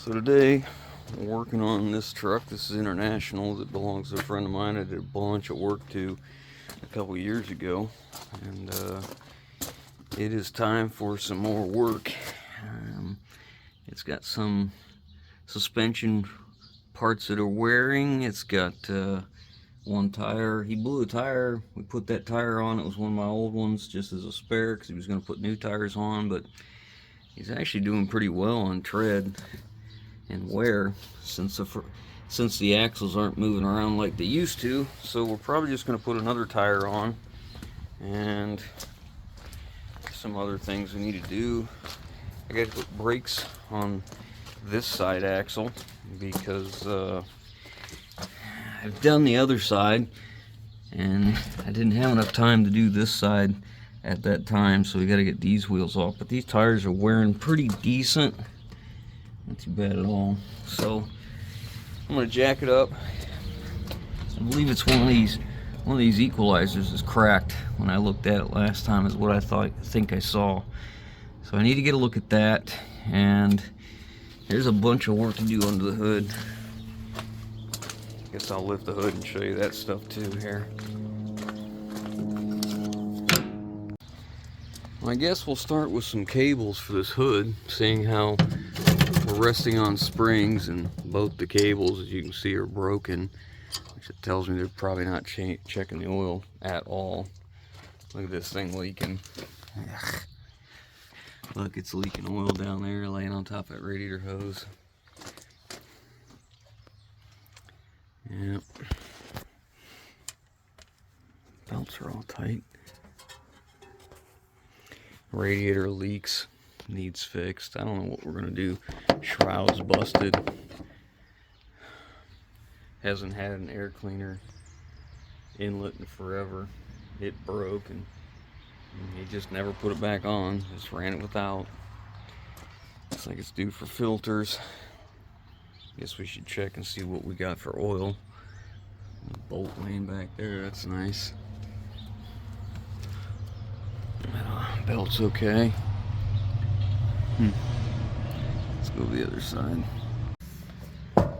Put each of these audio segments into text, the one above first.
So today, we're working on this truck. This is International. That belongs to a friend of mine I did a bunch of work to a couple years ago. And it is time for some more work. It's got some suspension parts that are wearing. It's got one tire. He blew a tire. We put that tire on. It was one of my old ones just as a spare because he was going to put new tires on. But he's actually doing pretty well on tread and wear since the axles aren't moving around like they used to. So we're probably just going to put another tire on and some other things we need to do. I got to put brakes on this side axle because I've done the other side and I didn't have enough time to do this side at that time, so we got to get these wheels off. But these tires are wearing pretty decent. Not too bad at all. So I'm gonna jack it up. I believe it's one of these equalizers is cracked. When I looked at it last time is what I think I saw. So I need to get a look at that. And there's a bunch of work to do under the hood. Guess I'll lift the hood and show you that stuff too here. Well, I guess we'll start with some cables for this hood, seeing how we're resting on springs, and both the cables, as you can see, are broken, which it tells me they're probably not checking the oil at all. Look at this thing leaking. Look, it's leaking oil down there, laying on top of that radiator hose. Yep. Belts are all tight. Radiator leaks. Needs fixed. I don't know what we're gonna do. Shroud's busted. Hasn't had an air cleaner inlet in forever. It broke and he just never put it back on. Just ran it without. Looks like it's due for filters. Guess we should check and see what we got for oil. The bolt laying back there, that's nice. Belt's okay. Let's go to the other side. Come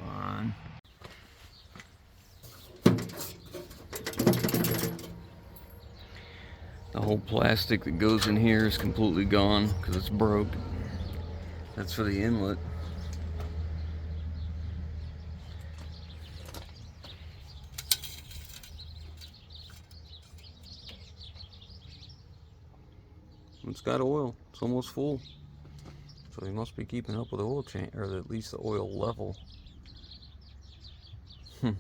on. The whole plastic that goes in here is completely gone because it's broke. That's for the inlet. It's got oil. It's almost full. So he must be keeping up with the oil change, or at least the oil level. I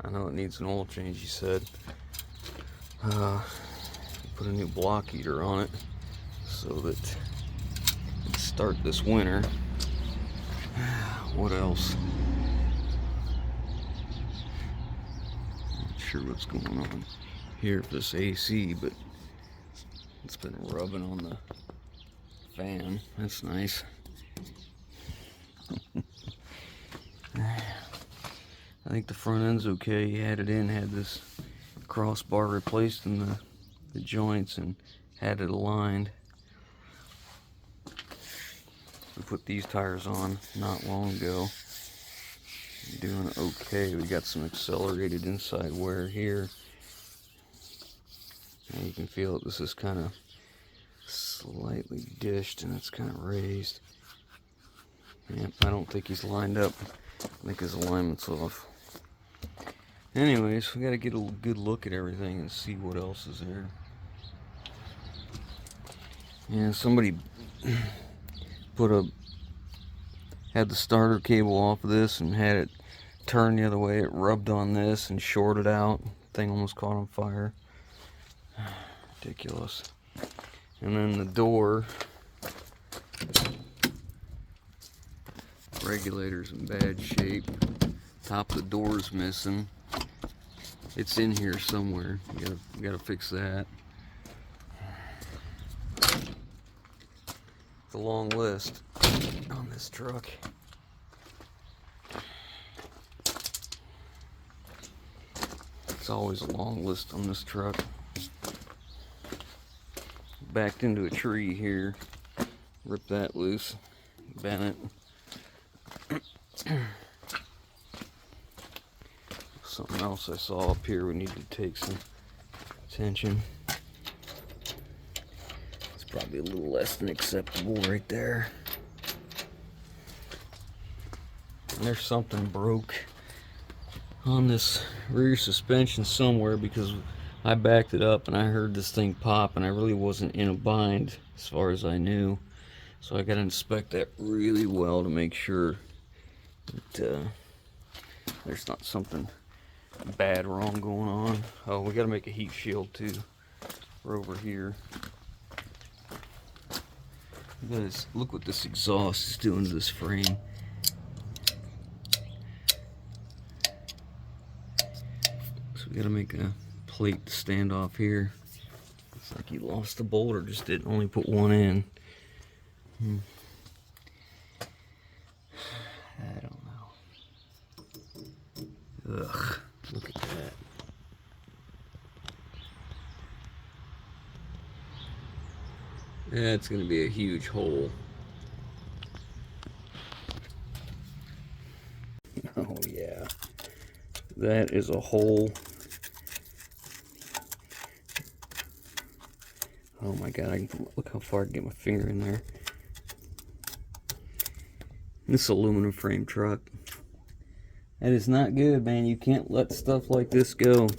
know it needs an oil change, he said. Put a new block heater on it so that it can start this winter. What else? Not sure what's going on here for this AC, but it's been rubbing on the fan. That's nice. I think the front end's okay. He had it in, had this crossbar replaced in the joints and had it aligned. We put these tires on not long ago. Doing okay. We got some accelerated inside wear here. And you can feel it. This is kind of slightly dished and it's kind of raised. Yep, I don't think he's lined up. I think his alignment's off. Anyways, we got to get a good look at everything and see what else is there. Yeah, somebody had the starter cable off of this and had it turned the other way. It rubbed on this and shorted out. Thing almost caught on fire. Ridiculous. And then the door regulator's in bad shape. Top of the door's missing. It's in here somewhere. We gotta fix that. It's a long list on this truck. It's always a long list on this truck. backed into a tree here. Rip that loose, bend it. Something else I saw up here we need to take some attention. It's probably a little less than acceptable right there. And there's something broke on this rear suspension somewhere, because I backed it up and I heard this thing pop, and I really wasn't in a bind as far as I knew. So I gotta inspect that really well to make sure that there's not something bad wrong going on. Oh, we gotta make a heat shield too. We're over here. Guys, look what this exhaust is doing to this frame. So we gotta make a plate to stand off here. It's like you lost the bolt or just didn't only put one in. I don't know. Ugh, look at that. That's gonna be a huge hole. Oh yeah, that is a hole. Oh my god, I can look how far I can get my finger in there. This aluminum frame truck, that is not good, man. You can't let stuff like this go.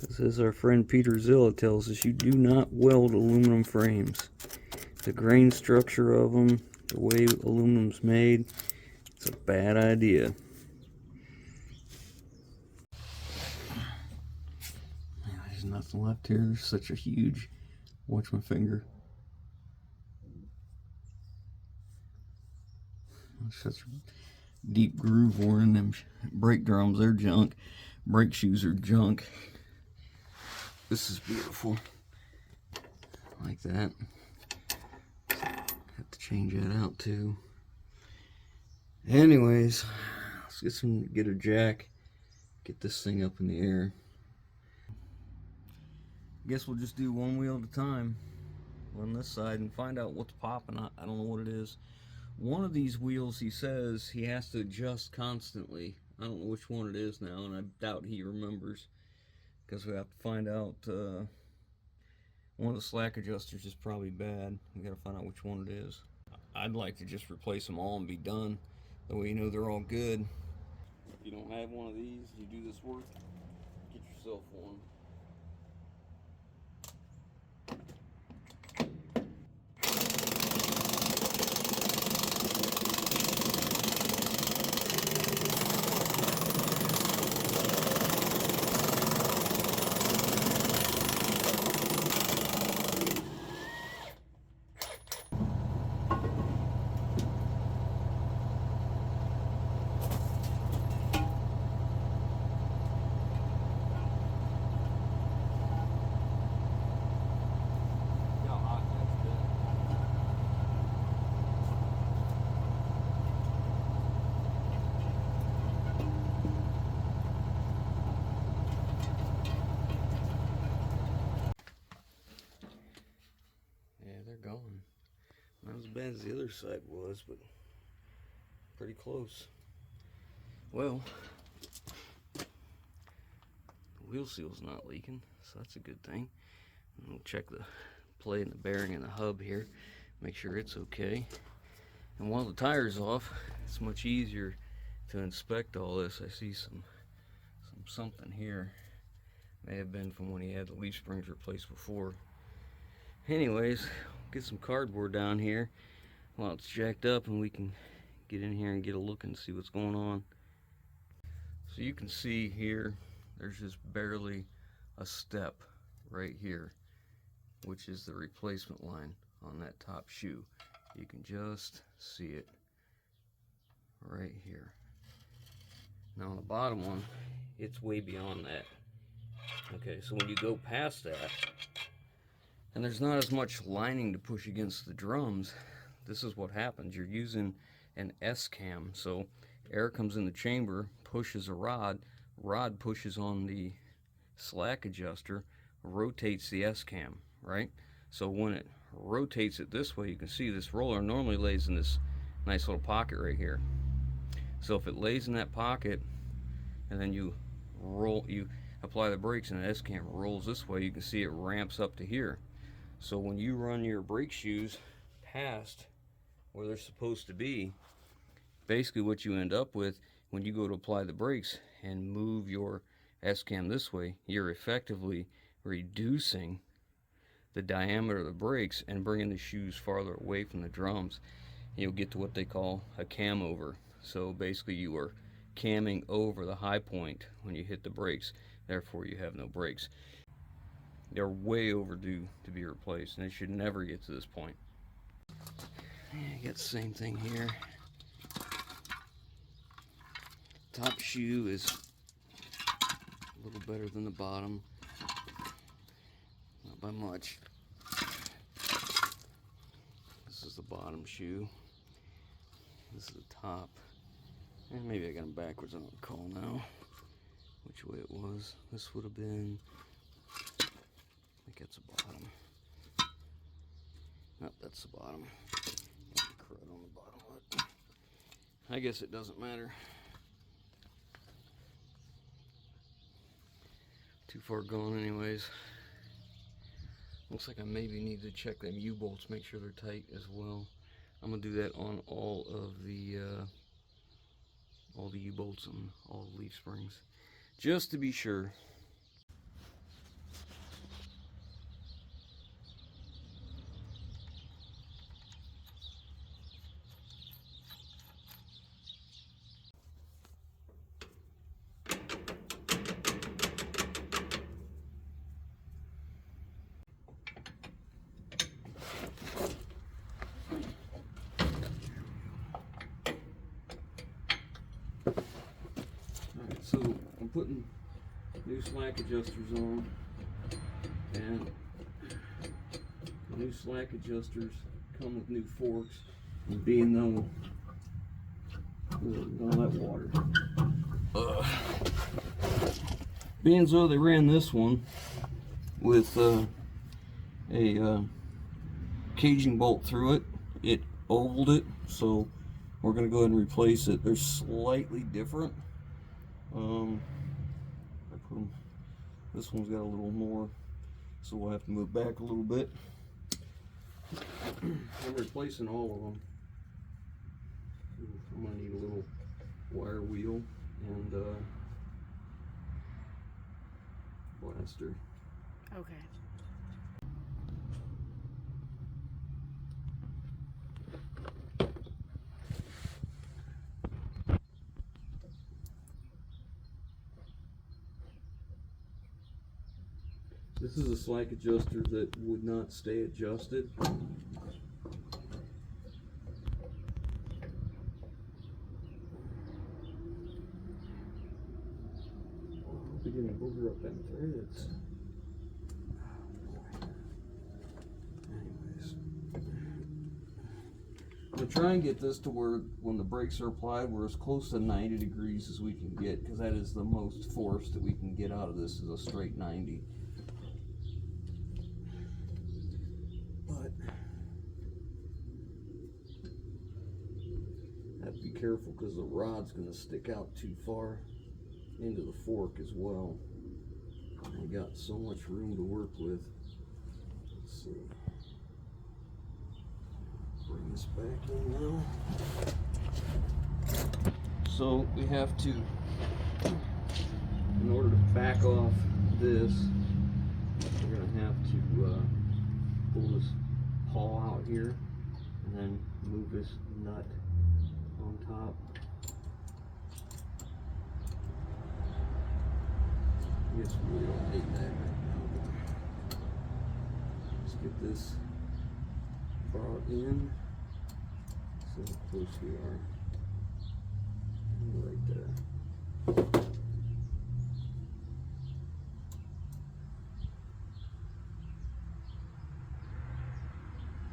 This is our friend Peter Zilla tells us, you do not weld aluminum frames. The grain structure of them, the way aluminum's made, it's a bad idea. There's nothing left here. There's such a huge, watch my finger. Such a deep groove worn in them brake drums. They're junk. Brake shoes are junk. This is beautiful. Like that. Have to change that out too. Anyways, let's get a jack. Get this thing up in the air. Guess we'll just do one wheel at a time on this side and find out what's popping. I don't know what it is. One of these wheels, he says he has to adjust constantly. I don't know which one it is now, and I doubt he remembers, because we have to find out. One of the slack adjusters is probably bad. We gotta find out which one it is. I'd like to just replace them all and be done. That way you know they're all good. If you don't have one of these, you do this work, get yourself one. Gone. Not as bad as the other side was, but pretty close. Well, the wheel seal's not leaking, so that's a good thing. And we'll check the plate and the bearing and the hub here, make sure it's okay. And while the tire's off, it's much easier to inspect all this. I see something here. May have been from when he had the leaf springs replaced before. Anyways, get some cardboard down here while it's jacked up, and we can get in here and get a look and see what's going on. So you can see here, there's just barely a step right here, which is the replacement line on that top shoe. You can just see it right here. Now on the bottom one, it's way beyond that. Okay, so when you go past that, and there's not as much lining to push against the drums, this is what happens. You're using an S-cam, so air comes in the chamber, pushes a rod pushes on the slack adjuster, rotates the S-cam, right? So when it rotates it this way, you can see this roller normally lays in this nice little pocket right here. So if it lays in that pocket and then you apply the brakes and the S-cam rolls this way, you can see it ramps up to here. So when you run your brake shoes past where they're supposed to be, basically what you end up with when you go to apply the brakes and move your S-cam this way, you're effectively reducing the diameter of the brakes and bringing the shoes farther away from the drums. You'll get to what they call a cam over. So basically you are camming over the high point when you hit the brakes, therefore you have no brakes. They're way overdue to be replaced, and they should never get to this point. You got the same thing here. Top shoe is a little better than the bottom, not by much. This is the bottom shoe. This is the top. And maybe I got them backwards, I don't recall now which way it was. This would have been, I think that's the bottom. Nope, that's the bottom. Got the crud on the bottom of it. I guess it doesn't matter. Too far gone anyways. Looks like I maybe need to check them U-bolts, make sure they're tight as well. I'm gonna do that on all the U-bolts and all the leaf springs, just to be sure. Alright, so I'm putting new slack adjusters on, and the new slack adjusters come with new forks, and being though all that water. Being though they ran this one with a caging bolt through it, it ovaled it, so we're going to go ahead and replace it. They're slightly different. I put them, this one's got a little more, so we'll have to move back a little bit. I'm replacing all of them. I'm going to need a little wire wheel and blaster. Okay. This is a slack adjuster that would not stay adjusted. Beginning to booger up them threads. Anyways, I'm gonna try and get this to where when the brakes are applied, we're as close to 90 degrees as we can get, because that is the most force that we can get out of this, is a straight 90. But have to be careful because the rod's going to stick out too far into the fork as well. We got so much room to work with. Let's see. Bring this back in now. So we have to, in order to back off this, we're going to have to pull this pawl out here and then move this nut on top. I guess we really don't need that right now. Let's get this brought in. See how close we are. Right there.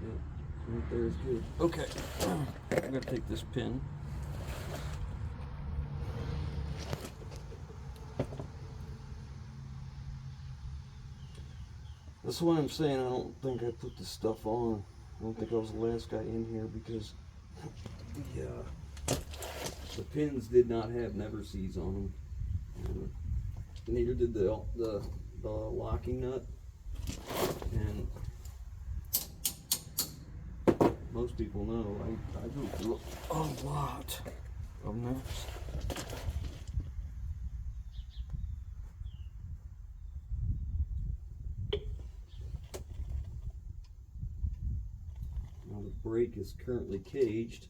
Yep, right there is good. Okay, I'm gonna take this pin. That's why I'm saying I don't think I put this stuff on. I don't think I was the last guy in here because the pins did not have never sees on them. Neither did the locking nut. And most people know I go through a lot of nuts. Now the brake is currently caged,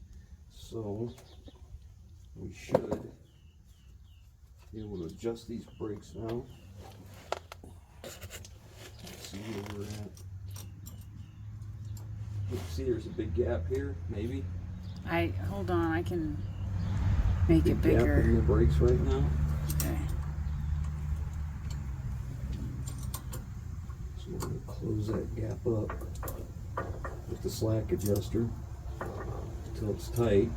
so we should be able to adjust these brakes now. Let's see where we're at. You can see there's a big gap here, maybe. Hold on, I can make it bigger. Gap in the brakes right now. Okay. So we're going to close that gap up with the slack adjuster until it's tight.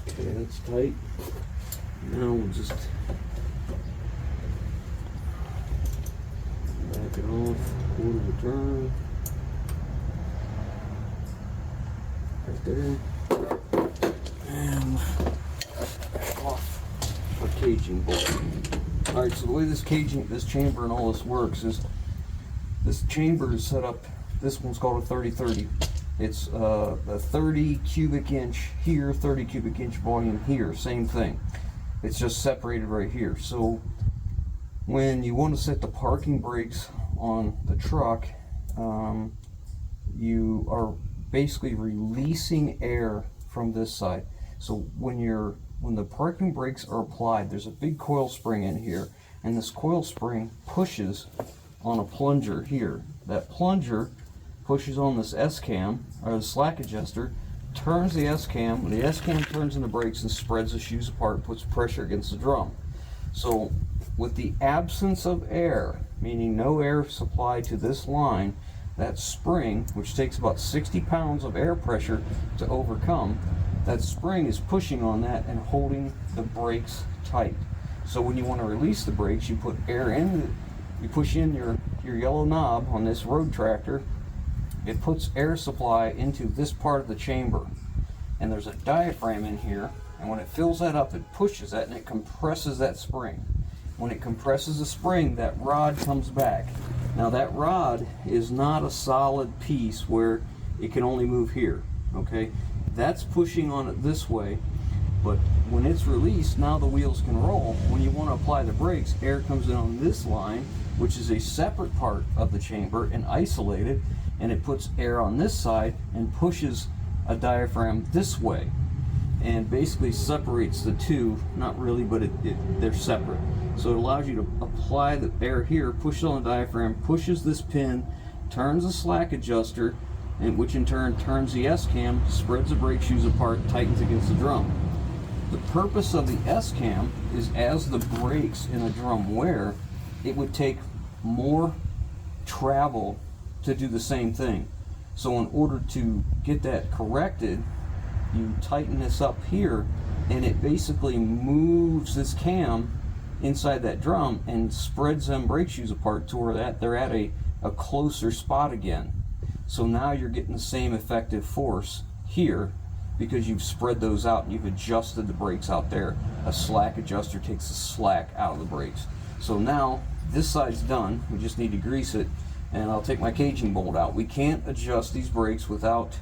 Okay, that's tight. Now we'll just back it off, quarter of a turn. Right there. And back off our caging bolt. Alright, so the way this chamber and all this works is this chamber is set up, this one's called a 30-30. It's a 30 cubic inch here, 30 cubic inch volume here, same thing. It's just separated right here. So when you want to set the parking brakes on the truck, you are basically releasing air from this side. So when the parking brakes are applied, there's a big coil spring in here, and this coil spring pushes on a plunger here. That plunger pushes on this S-cam, or the slack adjuster, turns the S-cam. The S-cam turns in the brakes and spreads the shoes apart, puts pressure against the drum. So with the absence of air, meaning no air supply to this line, that spring, which takes about 60 pounds of air pressure to overcome, that spring is pushing on that and holding the brakes tight. So when you want to release the brakes, you put air in, you push in your yellow knob on this road tractor. It puts air supply into this part of the chamber, and there's a diaphragm in here, and when it fills that up, it pushes that and it compresses that spring. When it compresses the spring, that rod comes back. Now that rod is not a solid piece where it can only move here, okay? That's pushing on it this way, but when it's released, now the wheels can roll. When you want to apply the brakes, air comes in on this line, which is a separate part of the chamber and isolated, and it puts air on this side and pushes a diaphragm this way and basically separates the two. Not really, but they're separate. So it allows you to apply the air here, push it on the diaphragm, pushes this pin, turns the slack adjuster, and which in turn turns the S-cam, spreads the brake shoes apart, tightens against the drum. The purpose of the S-cam is as the brakes in a drum wear, it would take more travel to do the same thing. So in order to get that corrected, you tighten this up here, and it basically moves this cam inside that drum and spreads them brake shoes apart to where they're at a closer spot again. So now you're getting the same effective force here because you've spread those out and you've adjusted the brakes out there. A slack adjuster takes the slack out of the brakes. So now this side's done. We just need to grease it, and I'll take my caging bolt out. We can't adjust these brakes without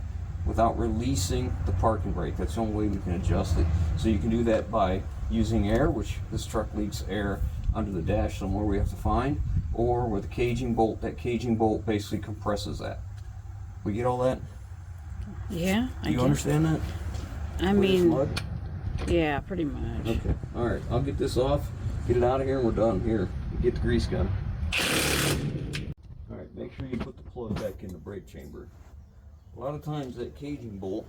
releasing the parking brake. That's the only way we can adjust it. So you can do that by using air, which this truck leaks air under the dash somewhere we have to find, or with a caging bolt. That caging bolt basically compresses that. We get all that? Yeah. You understand that? I mean, yeah, pretty much. Okay. All right. I'll get this off, get it out of here, and we're done. Here, get the grease gun. All right. Make sure you put the plug back in the brake chamber. A lot of times that caging bolt,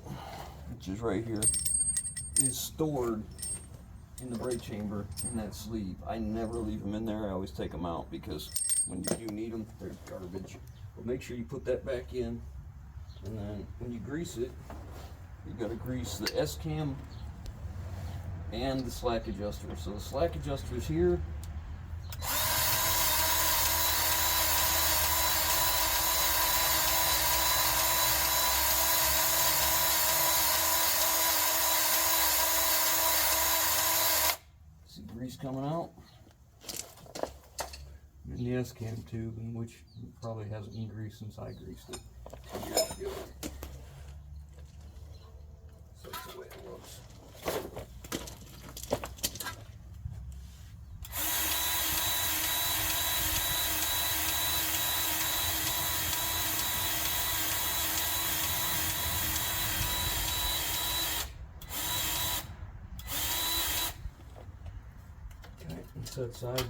which is right here, is stored in the brake chamber in that sleeve. I never leave them in there. I always take them out because when you do need them. They're garbage. But make sure you put that back in. And then when you grease it, you got to grease the S-cam and the slack adjuster. So the slack adjuster is here. See grease coming out. And the S-cam tube, which probably hasn't been greased since I greased it years ago. So that's the way it looks. Okay, that's that side.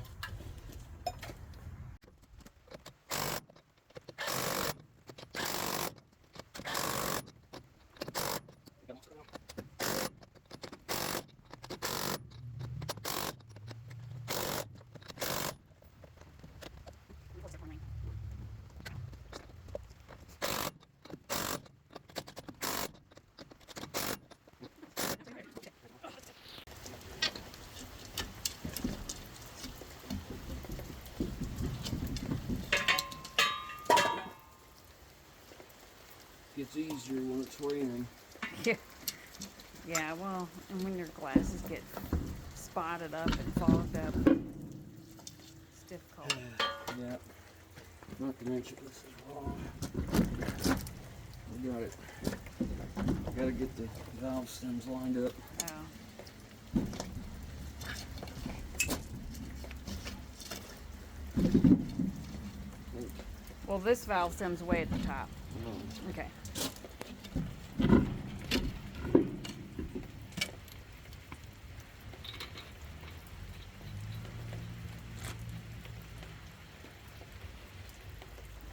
Gets easier when it's raining. Yeah, well, and when your glasses get spotted up and fogged up, it's difficult. Yeah. Not to mention this is wrong. We got it. Got to get the valve stems lined up. Oh. Well, this valve stem's way at the top. Oh. Okay.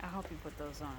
I'll help you put those on.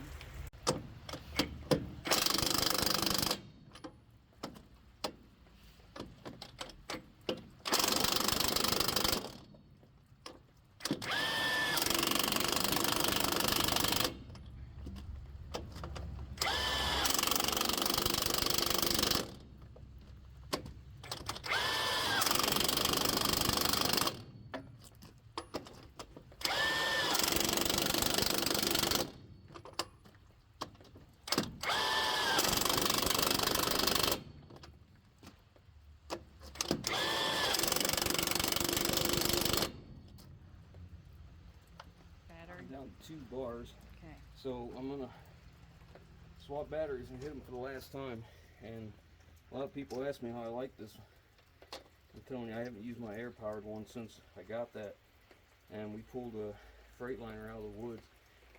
Down to 2 bars. Okay. So I'm gonna swap batteries and hit them for the last time. And a lot of people ask me how I like this. I'm telling you, I haven't used my air powered one since I got that. And we pulled a Freightliner out of the woods.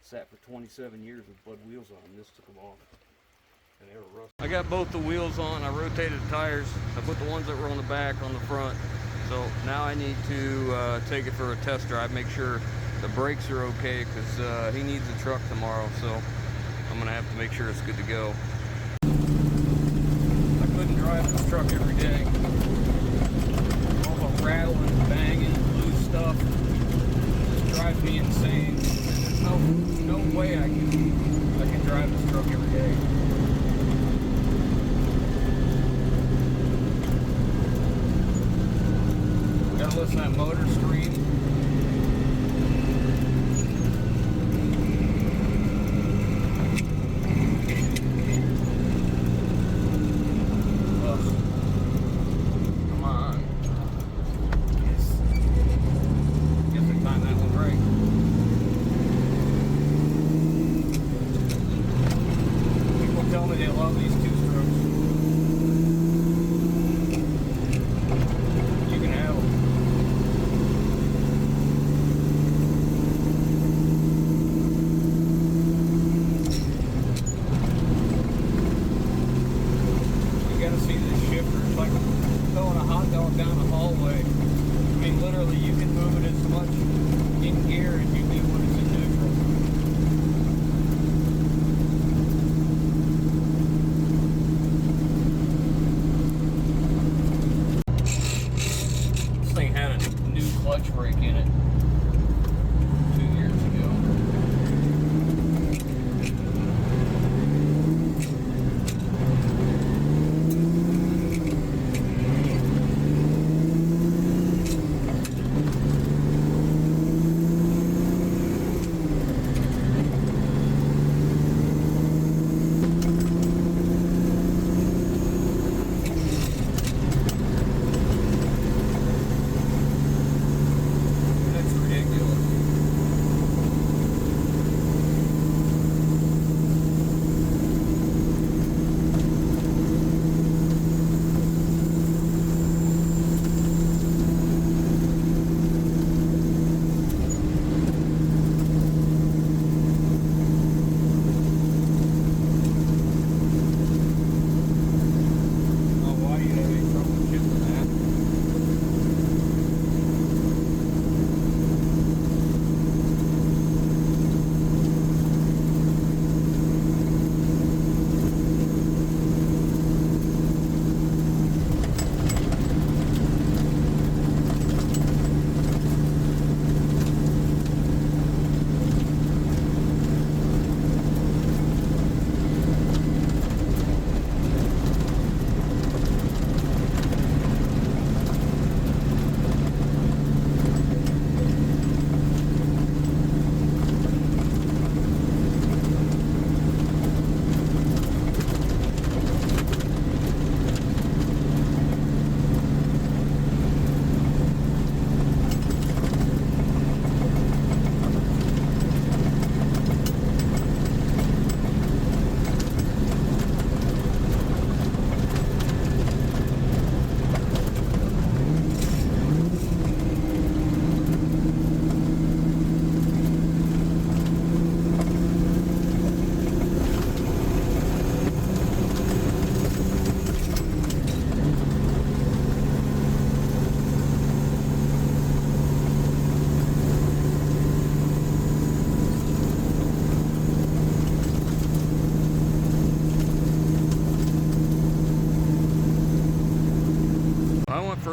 Sat for 27 years with Bud wheels on them. This took them off. And they were rusty. I got both the wheels on. I rotated the tires. I put the ones that were on the back on the front. So now I need to take it for a test drive, make sure the brakes are okay, because he needs a truck tomorrow, so I'm gonna have to make sure it's good to go. I couldn't drive this truck every day. All the rattling, banging, loose stuff just drives me insane. There's no way I can drive this truck every day. Gotta listen to that motor scream.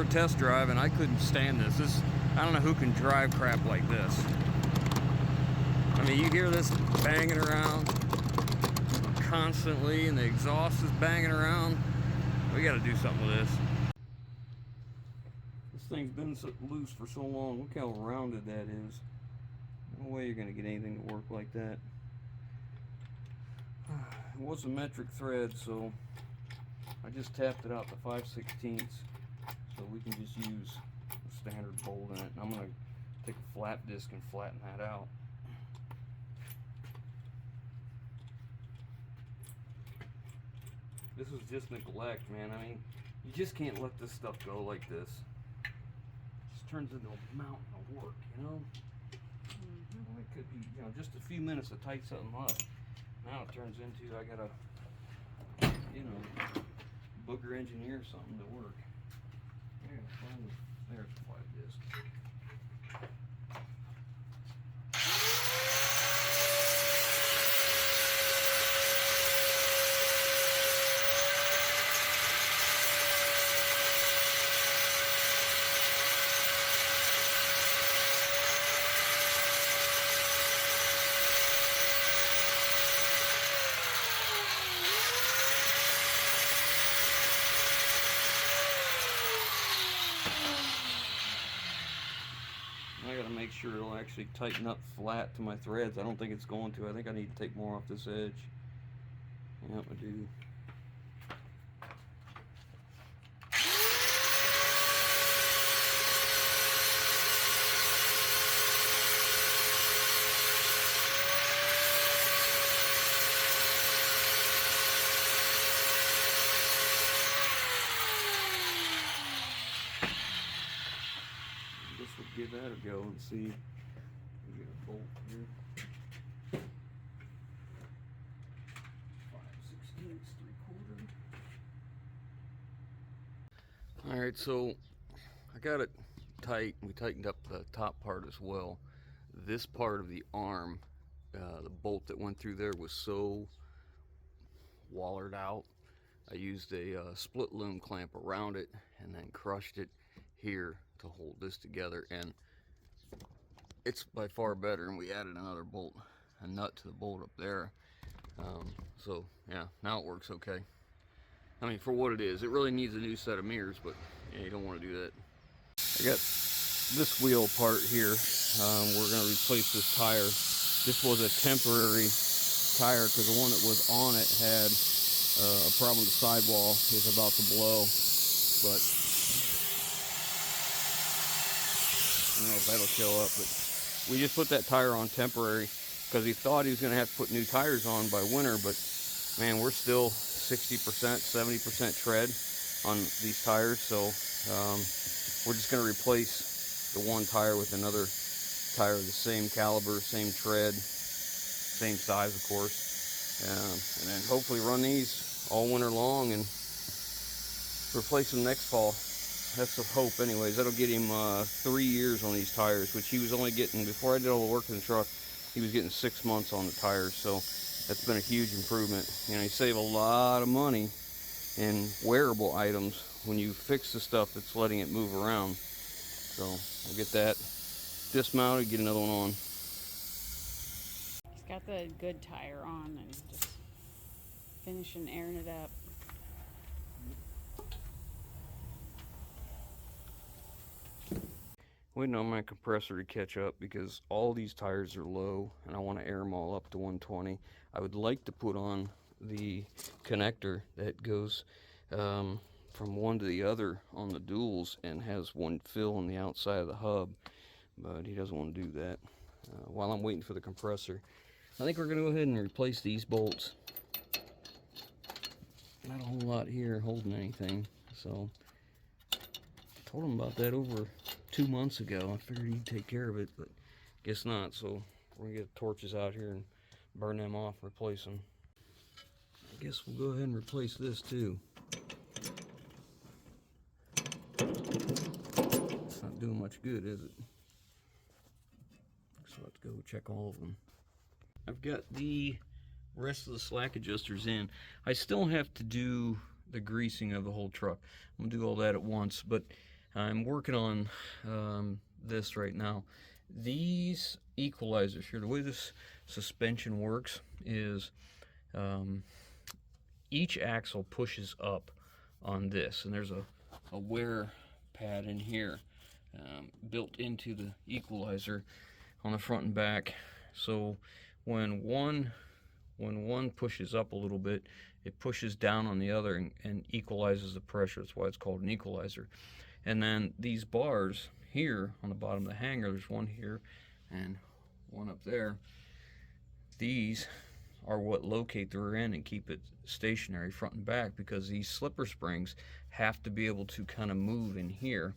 test drive, and I couldn't stand this. I don't know who can drive crap like this. I mean, you hear this banging around constantly, and the exhaust is banging around. We got to do something with this. This thing's been so loose for so long. Look how rounded that is. No way you're going to get anything to work like that. It was a metric thread, so I just tapped it out to 5/16, so we can just use a standard bolt in it. And I'm going to take a flat disc and flatten that out. This was just neglect, man. I mean, you just can't let this stuff go like this. It just turns into a mountain of work, you know? Well, it could be, you know, just a few minutes to tighten something up. Now it turns into, I gotta, you know, booger engineer something to work. There's the flat disc. I gotta make sure it'll actually tighten up flat to my threads. I don't think it's going to. I think I need to take more off this edge. Yep, I do. Give that a go and see. Get a bolt here. 5/16, 3/4. All right, so I got it tight. We tightened up the top part as well. This part of the arm, the bolt that went through there was so wallered out. I used a split loom clamp around it and then crushed it here to hold this together, and it's by far better. And we added another bolt, a nut to the bolt up there. So yeah, now it works okay. I mean, for what it is, it really needs a new set of mirrors, but yeah, you don't want to do that. I got this wheel part here. We're going to replace this tire. This was a temporary tire because the one that was on it had a problem with the sidewall. It was about to blow, but I don't know if that'll show up. But we just put that tire on temporary because he thought he was going to have to put new tires on by winter, but man, we're still 60%, 70% tread on these tires, so we're just going to replace the one tire with another tire of the same caliber, same tread, same size, of course, and then hopefully run these all winter long and replace them next fall. That's the hope anyways. That'll get him 3 years on these tires, which he was only getting, before I did all the work in the truck, he was getting 6 months on the tires, so that's been a huge improvement. You know, you save a lot of money in wearable items when you fix the stuff that's letting it move around. So we'll get that dismounted, get another one on. He's got the good tire on and just finishing airing it up. Waiting on my compressor to catch up because all these tires are low and I want to air them all up to 120. I would like to put on the connector that goes from one to the other on the duals and has one fill on the outside of the hub, but he doesn't want to do that. While I'm waiting for the compressor, I think we're going to go ahead and replace these bolts. Not a whole lot here holding anything, so I told him about that over 2 months ago. I figured he'd take care of it, but guess not. So we're gonna get torches out here and burn them off, replace them. I guess we'll go ahead and replace this too. It's not doing much good, is it? So let's go check all of them. I've got the rest of the slack adjusters in. I still have to do the greasing of the whole truck. I'm gonna do all that at once, but I'm working on this right now. These equalizers here, the way this suspension works is each axle pushes up on this, and there's a wear pad in here built into the equalizer on the front and back. So when one pushes up a little bit, it pushes down on the other and equalizes the pressure. That's why it's called an equalizer. And then these bars here on the bottom of the hanger, there's one here and one up there. These are what locate the rear end and keep it stationary front and back, because these slipper springs have to be able to kind of move in here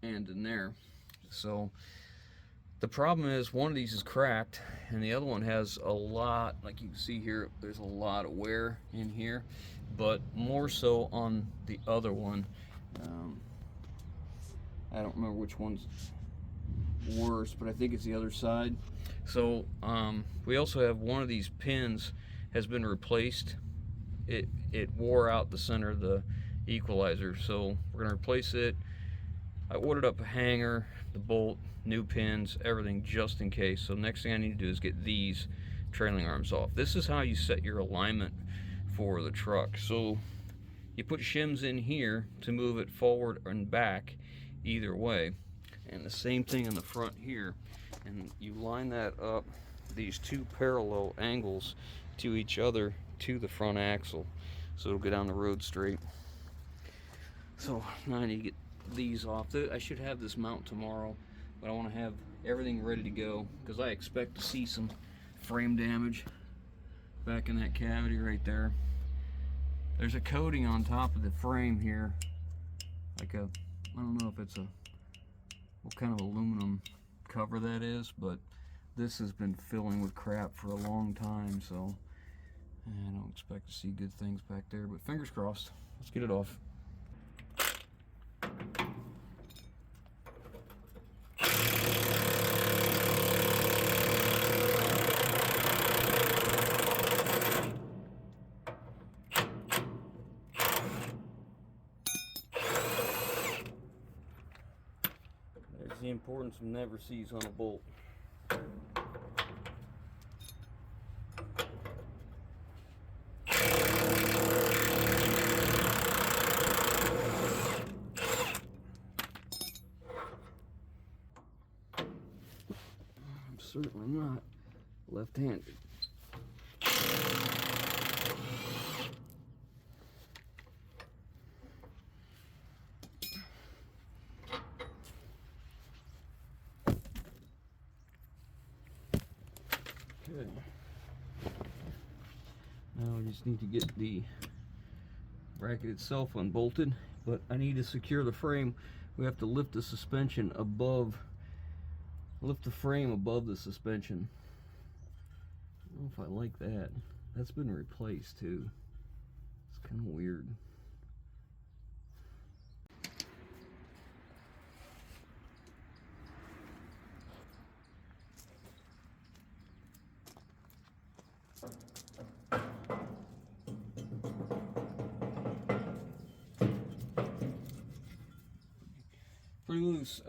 and in there. So the problem is one of these is cracked and the other one has a lot, like you can see here, there's a lot of wear in here, but more so on the other one. I don't remember which one's worse, but I think it's the other side. So we also have one of these pins has been replaced. It wore out the center of the equalizer, so we're gonna replace it. I ordered up a hanger, the bolt, new pins, everything just in case. So next thing I need to do is get these trailing arms off. This is how you set your alignment for the truck. So you put shims in here to move it forward and back either way, and the same thing in the front here, and you line that up, these two parallel angles to each other to the front axle, so it'll go down the road straight. So now I need to get these off. I should have this mount tomorrow, but I want to have everything ready to go because I expect to see some frame damage back in that cavity right there. There's a coating on top of the frame here, like a, I don't know if it's a, what kind of aluminum cover that is, but this has been filling with crap for a long time, so I don't expect to see good things back there, but fingers crossed. Let's get it off. There's the importance of never seize on a bolt. I'm certainly not left-handed. Good. Now we just need to get the bracket itself unbolted, but I need to secure the frame. We have to lift the suspension above, lift the frame above the suspension. I don't know if I like that. That's been replaced too. It's kind of weird. Pretty loose.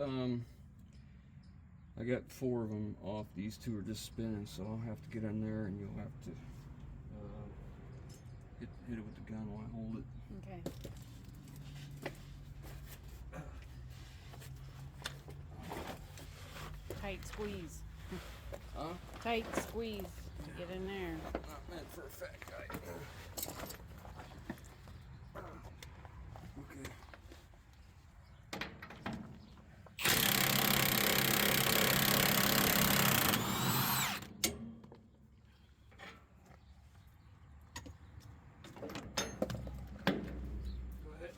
I got 4 of them off. These 2 are just spinning, so I'll have to get in there and you'll have to hit it with the gun while I hold it. Okay. Tight squeeze. Huh? Tight squeeze. Get in there. Not meant for a fat guy. Okay. Go ahead.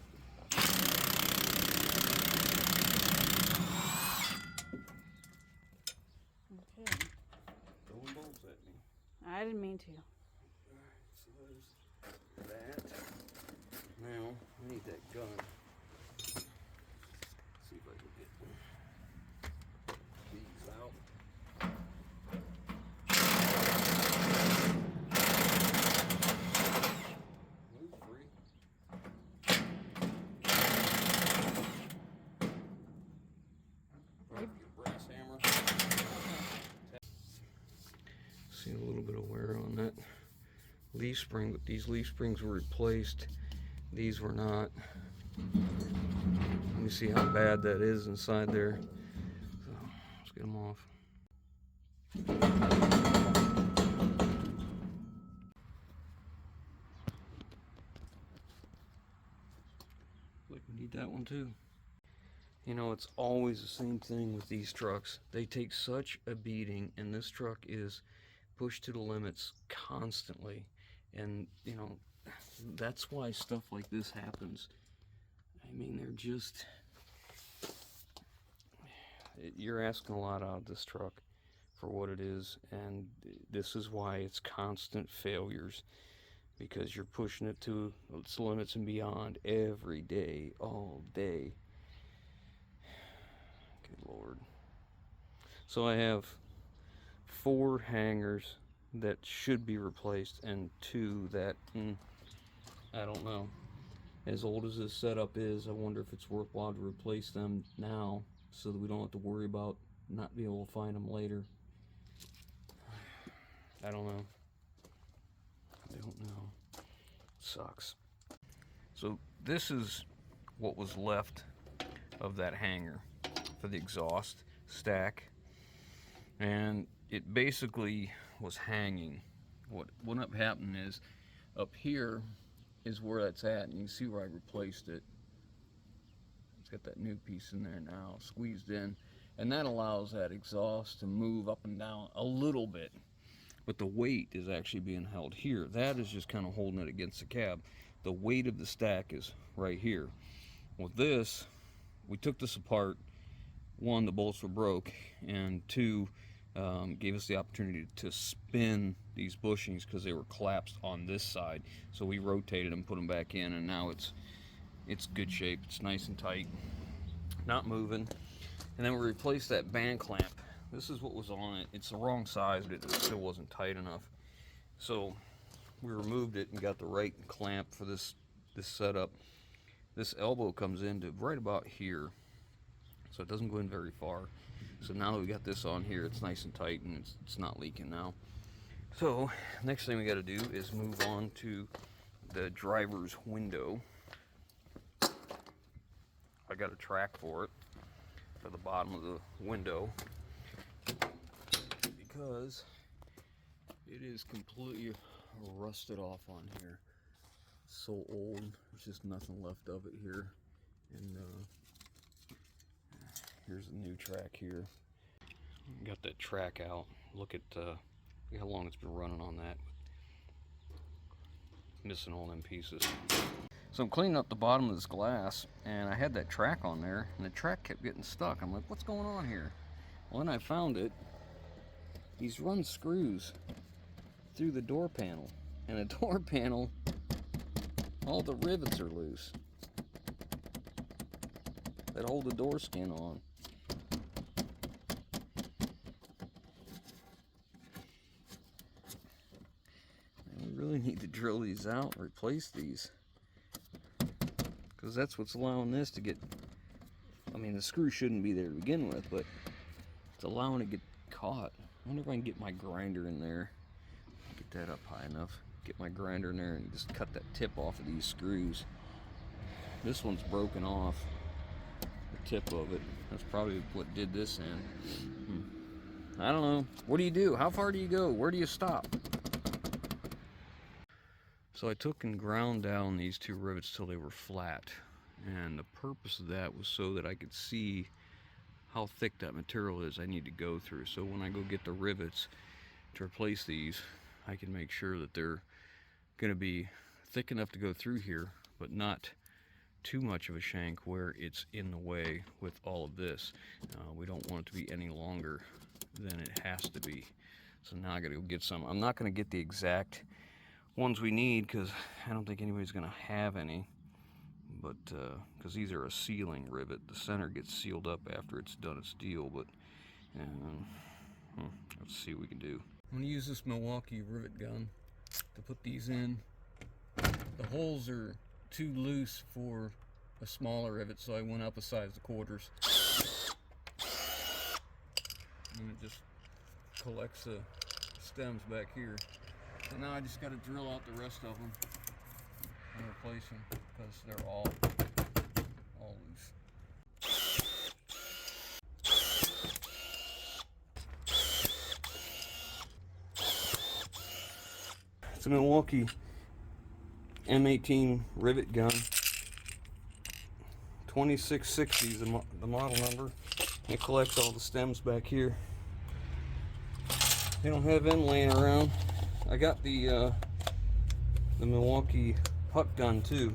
Okay. Throwing bolts at me. I didn't mean to. Alright, so there's that. Now, I need that gun. See if I can get these out. Move free. See a little bit of wear on that leaf spring, but these leaf springs were replaced. These were not. Let me see how bad that is inside there. So let's get them off. Like we need that one too. You know, it's always the same thing with these trucks. They take such a beating, and this truck is pushed to the limits constantly. And, you know, that's why stuff like this happens. I mean, they're just... You're asking a lot out of this truck for what it is, and this is why it's constant failures. Because you're pushing it to its limits and beyond every day, all day. Good Lord. So I have 4 hangers that should be replaced and 2 that, I don't know. As old as this setup is, I wonder if it's worthwhile to replace them now so that we don't have to worry about not being able to find them later. I don't know. I don't know. Sucks. So this is what was left of that hanger for the exhaust stack, and it basically was hanging. What ended up happening is up here is where that's at, and you can see where I replaced it. It's got that new piece in there now squeezed in, and that allows that exhaust to move up and down a little bit, but the weight is actually being held here. That is just kind of holding it against the cab. The weight of the stack is right here. With this, we took this apart. 1, the bolts were broke, and 2, gave us the opportunity to spin these bushings because they were collapsed on this side. So we rotated them, put them back in, and now it's good shape. It's nice and tight, not moving. And then we replaced that band clamp. This is what was on it. It's the wrong size, but it still wasn't tight enough. So we removed it and got the right clamp for this setup. This elbow comes into right about here, so it doesn't go in very far. So now that we got this on here, it's nice and tight, and it's not leaking now. So next thing we got to do is move on to the driver's window. I got a track for it for the bottom of the window because it is completely rusted off on here. So old, there's just nothing left of it here. And here's a new track here. Got that track out. Look at how long it's been running on that. Missing all them pieces. So I'm cleaning up the bottom of this glass, and I had that track on there, and the track kept getting stuck. I'm like, what's going on here? Well, then I found it. He's run screws through the door panel, and the door panel, all the rivets are loose that hold the door skin on. And we really need to drill these out and replace these, because that's what's allowing this to get, I mean, the screw shouldn't be there to begin with, but it's allowing it to get caught. I wonder if I can get my grinder in there. Get that up high enough. Get my grinder in there and just cut that tip off of these screws. This one's broken off, the tip of it. That's probably what did this in. I don't know. What do you do? How far do you go? Where do you stop? So I took and ground down these 2 rivets till they were flat, and the purpose of that was so that I could see how thick that material is I need to go through. So when I go get the rivets to replace these, I can make sure that they're going to be thick enough to go through here, but not too much of a shank where it's in the way with all of this. We don't want it to be any longer than it has to be. So now I got to go get some. I'm not going to get the exact ones we need because I don't think anybody's going to have any, but because these are a sealing rivet. The center gets sealed up after it's done its deal, but let's see what we can do. I'm going to use this Milwaukee rivet gun to put these in. The holes are too loose for a smaller rivet, so I went up a size of quarters. And it just collects a stems back here. And now I just got to drill out the rest of them and replace them because they're all loose. It's a Milwaukee M18 rivet gun. 2660 is the model number. It collects all the stems back here. They don't have them laying around. I got the Milwaukee puck gun too.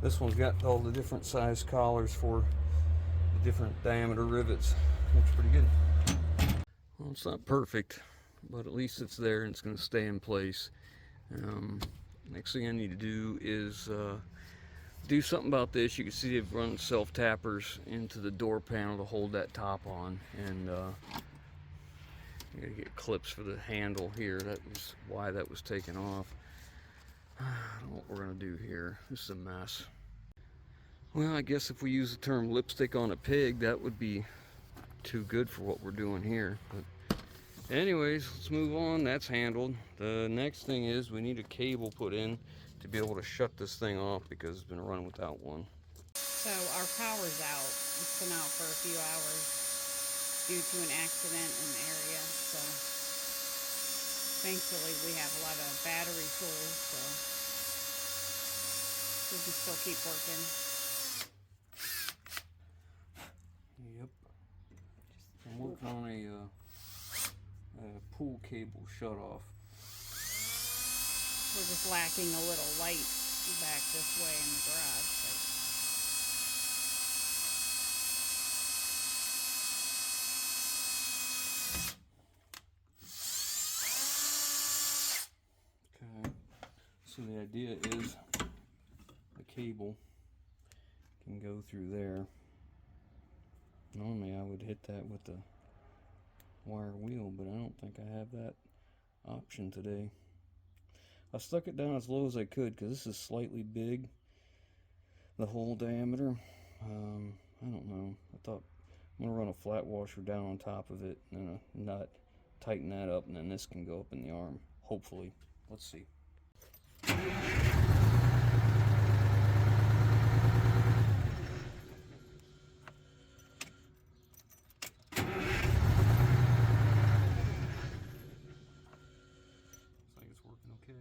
This one's got all the different size collars for the different diameter rivets. Looks pretty good. Well, it's not perfect, but at least it's there and it's going to stay in place. Next thing I need to do is do something about this. You can see they've run self-tappers into the door panel to hold that top on, and I gotta get clips for the handle here. That was why that was taken off. I don't know what we're gonna do here. This is a mess. Well, I guess if we use the term lipstick on a pig, that would be too good for what we're doing here. But anyways, let's move on. That's handled. The next thing is we need a cable put in to be able to shut this thing off because it's been running without one. So our power's out. It's been out for a few hours due to an accident in the area. So thankfully we have a lot of battery tools, so we can still keep working. Yep. I'm working on a pool cable shut off. We're just lacking a little light back this way in the garage. Okay, so the idea is the cable can go through there. Normally I would hit that with the wire wheel, but I don't think I have that option today. I stuck it down as low as I could because this is slightly big, the hole diameter. I don't know. I thought I'm going to run a flat washer down on top of it and a nut, tighten that up, and then this can go up in the arm, hopefully. Let's see. Looks like it's working okay.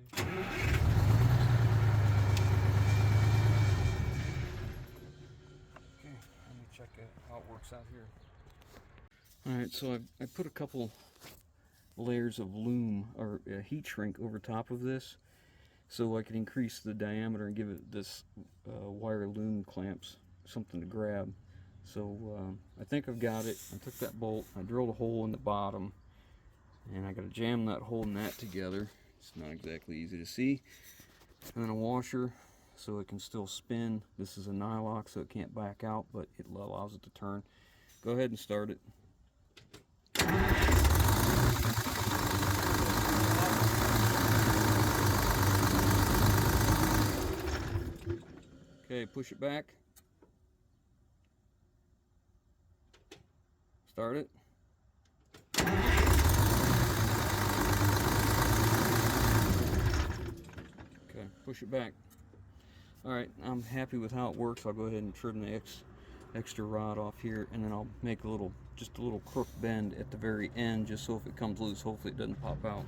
Okay, let me check how it works out here. Alright, so I put a couple layers of loom or heat shrink over top of this so I can increase the diameter and give it this wire loom clamps something to grab. So I think I've got it. I took that bolt, I drilled a hole in the bottom, and I got to jam that hole and that together. It's not exactly easy to see. And then a washer so it can still spin. This is a nylock so it can't back out, but it allows it to turn. Go ahead and start it. Okay, push it back. Start it. Okay, push it back. Alright, I'm happy with how it works. I'll go ahead and trim the extra rod off here, and then I'll make just a little crook bend at the very end, just so if it comes loose, hopefully it doesn't pop out.